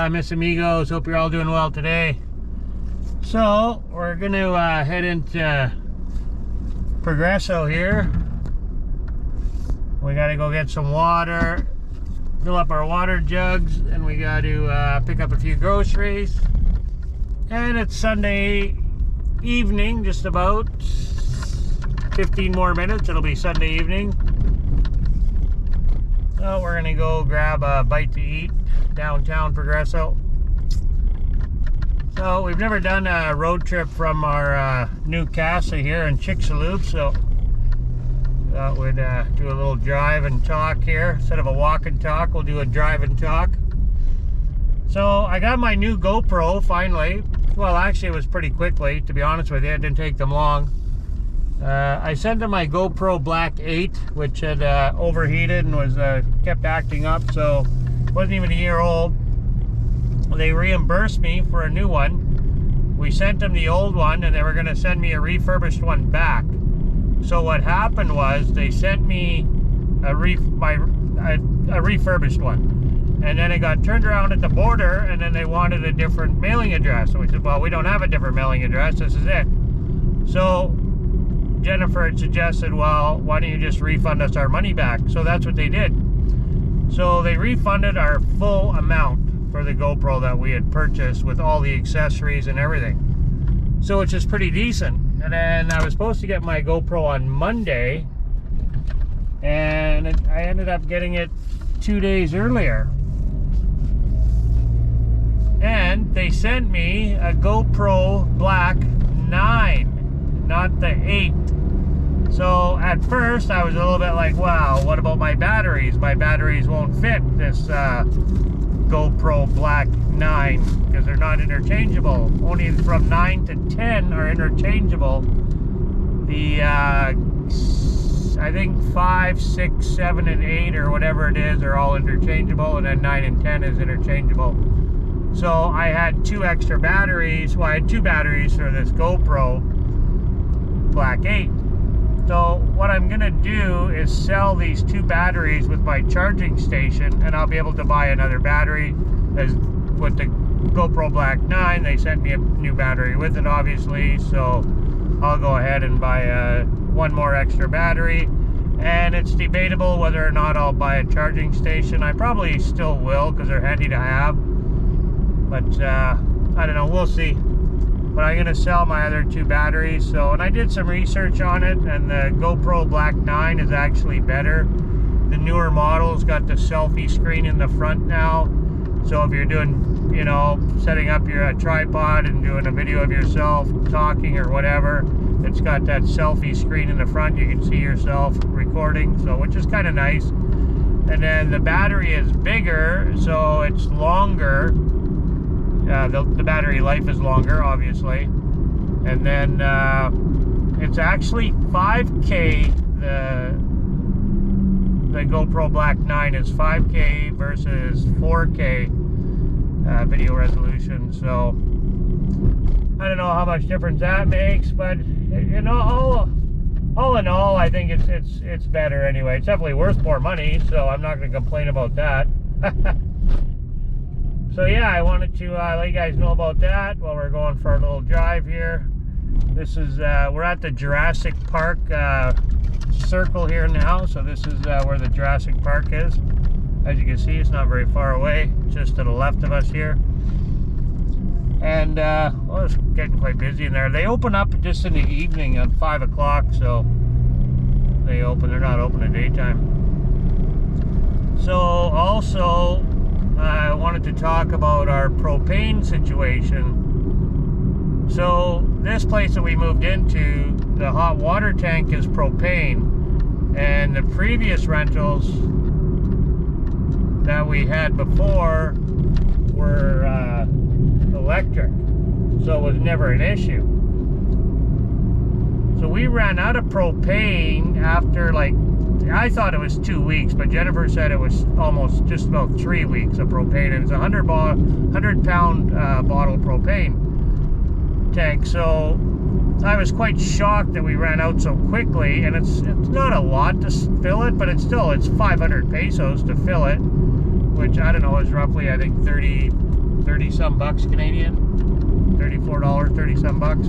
mis amigos? Hope you're all doing well today. So, we're going to head into Progreso here. We got to go get some water, fill up our water jugs, and we got to pick up a few groceries. And it's Sunday evening, just about 15 more minutes. It'll be Sunday evening. So we're gonna go grab a bite to eat downtown Progreso. So we've never done a road trip from our new casa here in Chicxulub, so thought we'd do a little drive and talk here. Instead of a walk and talk, we'll do a drive and talk. So I got my new GoPro finally. Well, actually it was pretty quickly, to be honest with you. It didn't take them long. I sent them my GoPro Black 8, which had overheated and was kept acting up, so it wasn't even a year old. They reimbursed me for a new one. We sent them the old one, and they were going to send me a refurbished one back. So what happened was they sent me a refurbished one, and then it got turned around at the border, and then they wanted a different mailing address. So we said, well, we don't have a different mailing address. This is it. So Jennifer had suggested, well, why don't you just refund us our money back? So that's what they did. So they refunded our full amount for the GoPro that we had purchased with all the accessories and everything. So which is pretty decent. And then I was supposed to get my GoPro on Monday, and I ended up getting it 2 days earlier. And they sent me a GoPro Black 9, not the 8. So at first I was a little bit like, wow, what about my batteries? My batteries won't fit this GoPro Black 9 because they're not interchangeable. Only from 9 to 10 are interchangeable. The I think 5, 6, 7, and 8 or whatever it is are all interchangeable, and then 9 and 10 is interchangeable. So I had 2 extra batteries. Well, I had 2 batteries for this GoPro Black 8. So what I'm gonna do is sell these 2 batteries with my charging station, and I'll be able to buy another battery. As with the GoPro Black 9, they sent me a new battery with it, obviously, so I'll go ahead and buy one more extra battery. And it's debatable whether or not I'll buy a charging station. I probably still will because they're handy to have, but I don't know, we'll see. But I'm gonna sell my other 2 batteries. So, and I did some research on it, and the GoPro Black 9 is actually better. The newer models got the selfie screen in the front now. So if you're doing, you know, setting up your tripod and doing a video of yourself talking or whatever, it's got that selfie screen in the front. You can see yourself recording, so which is kind of nice. And then the battery is bigger, so it's longer. The battery life is longer, obviously. And then it's actually 5K. The GoPro Black 9 is 5K versus 4K video resolution. So I don't know how much difference that makes, but you know, all in all, I think it's better anyway. It's definitely worth more money, so I'm not going to complain about that. So yeah, I wanted to let you guys know about that while we're going for a little drive here. This is we're at the Jurassic Park circle here now, so this is where the Jurassic Park is. As you can see, it's not very far away, just to the left of us here. And well, it's getting quite busy in there. They open up just in the evening at 5 o'clock, so they're not open in daytime. So also I wanted to talk about our propane situation. So this place that we moved into, the hot water tank is propane, and the previous rentals that we had before were electric, so it was never an issue. So we ran out of propane after, like, I thought it was 2 weeks, but Jennifer said it was almost just about 3 weeks of propane. It was a 100-pound bottle propane tank. So I was quite shocked that we ran out so quickly, and it's not a lot to fill it, but it's 500 pesos to fill it, which I don't know is roughly, I think, 30 30 some bucks Canadian, $34, 30 some bucks.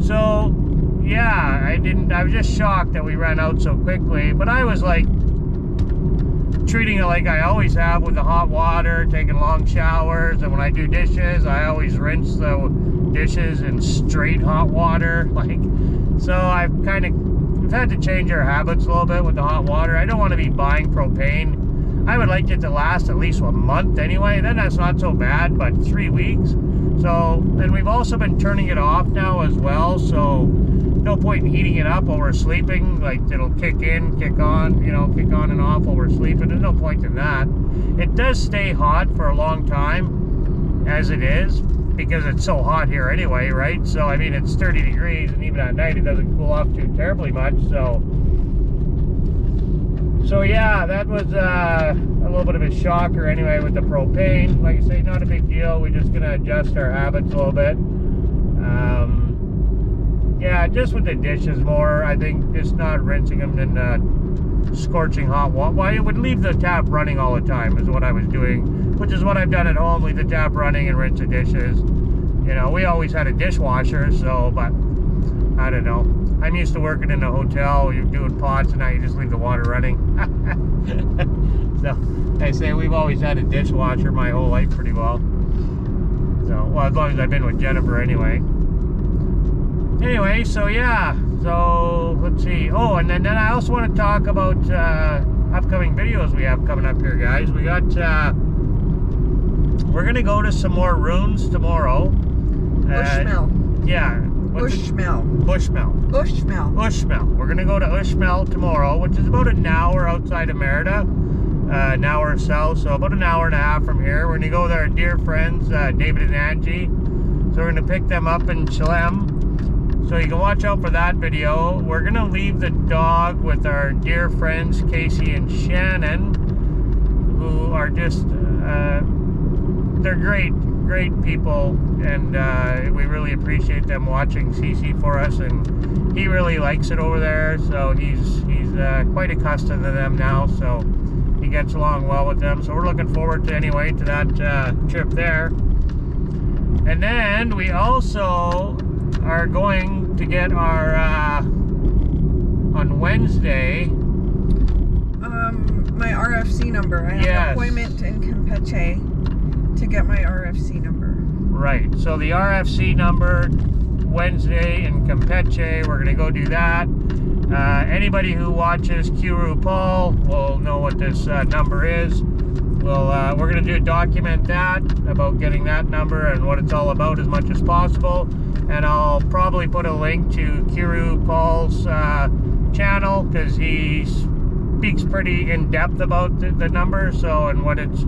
So yeah, I was just shocked that we ran out so quickly, but I was like treating it like I always have with the hot water, taking long showers, and when I do dishes, I always rinse the dishes in straight hot water. Like, so we've had to change our habits a little bit with the hot water. I don't want to be buying propane. I would like it to last at least a month anyway, then that's not so bad, but 3 weeks. So, and we've also been turning it off now as well, so no point in heating it up while we're sleeping. Like, it'll kick in, kick on, you know, kick on and off while we're sleeping. There's no point in that. It does stay hot for a long time as it is, because it's so hot here anyway, right? So, I mean, it's 30 degrees, and even at night it doesn't cool off too terribly much, so yeah, that was a little bit of a shocker anyway with the propane. Like I say, not a big deal. We're just going to adjust our habits a little bit. Yeah, just with the dishes more, I think just not rinsing them in scorching hot water. Well, I would leave the tap running all the time is what I was doing, which is what I've done at home. Leave the tap running and rinse the dishes. You know, we always had a dishwasher, so, but I don't know. I'm used to working in a hotel, you're doing pots, and now you just leave the water running. So, I say we've always had a dishwasher my whole life pretty well. So, well, as long as I've been with Jennifer anyway. Anyway, so yeah, so let's see. Oh, and then I also want to talk about upcoming videos we have coming up here, guys. We got, we're going to go to some more ruins tomorrow. Bushmill. Yeah. Bushmill. Bushmill. Bushmill. Bushmill. We're going to go to Bushmill tomorrow, which is about an hour outside of Merida. An hour south, so about an hour and a half from here. We're going to go with our dear friends, David and Angie. So we're going to pick them up in Chilem. So you can watch out for that video. We're going to leave the dog with our dear friends, Casey and Shannon, who are just, they're great people, and we really appreciate them watching CC for us, and he really likes it over there, so he's quite accustomed to them now, so he gets along well with them. So we're looking forward to that trip there. And then we also are going to get our on Wednesday my RFC number. I have an appointment in Campeche to get my RFC number. Right, so the RFC number Wednesday in Campeche, we're going to go do that. Anybody who watches Kuru Paul will know what this number is. We're going to document that, about getting that number and what it's all about as much as possible. And I'll probably put a link to Kuru Paul's channel, because he speaks pretty in depth about the number. So, and what it's,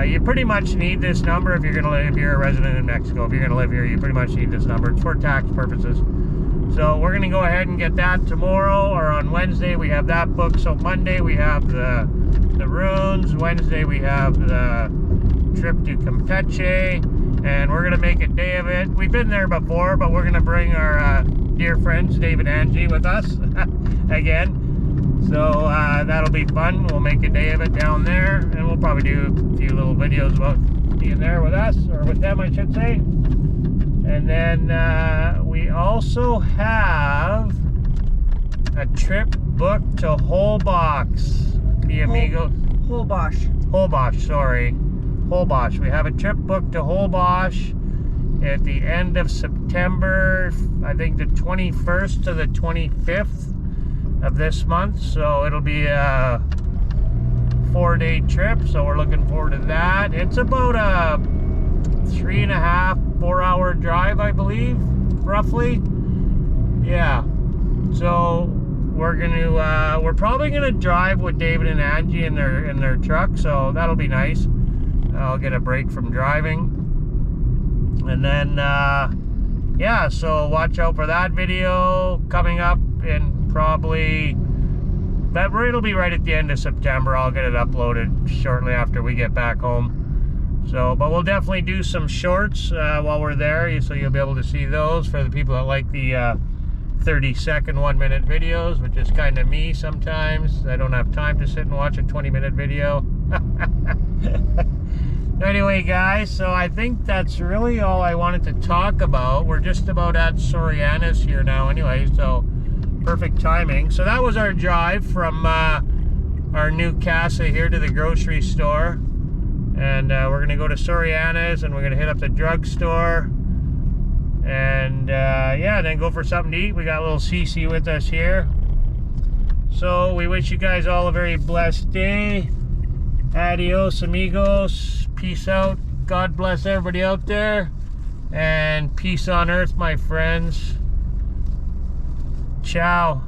you pretty much need this number if you're a resident in Mexico. If you're going to live here, you pretty much need this number. It's for tax purposes. So we're going to go ahead and get that tomorrow, or on Wednesday. We have that booked. So Monday we have the ruins. Wednesday we have the trip to Campeche, and we're going to make a day of it. We've been there before, but we're going to bring our dear friends Dave and Angie with us again. So that'll be fun. We'll make a day of it down there, and we'll probably do a few little videos about being there with us, or with them I should say. And then we also have a trip booked to Holbox, mi amigo. Holbox, sorry. Holbox. We have a trip booked to Holbox at the end of September, I think the 21st to the 25th of this month. So it'll be a 4-day trip, so we're looking forward to that. It's about a 3.5-4 hour drive, I believe, roughly. Yeah, so we're probably gonna drive with David and Angie in their truck, so that'll be nice. I'll get a break from driving. And then yeah, so watch out for that video coming up in probably it'll be right at the end of September. I'll get it uploaded shortly after we get back home. So, but we'll definitely do some shorts while we're there, so you'll be able to see those for the people that like the 30-second, 1-minute videos, which is kind of me sometimes. I don't have time to sit and watch a 20-minute video. Anyway, guys, so I think that's really all I wanted to talk about. We're just about at Soriana's here now anyway, so perfect timing. So that was our drive from our new casa here to the grocery store. And we're going to go to Soriana's and we're going to hit up the drugstore. And yeah, then go for something to eat. We got a little Cece with us here. So we wish you guys all a very blessed day. Adios, amigos. Peace out. God bless everybody out there. And peace on earth, my friends. Ciao.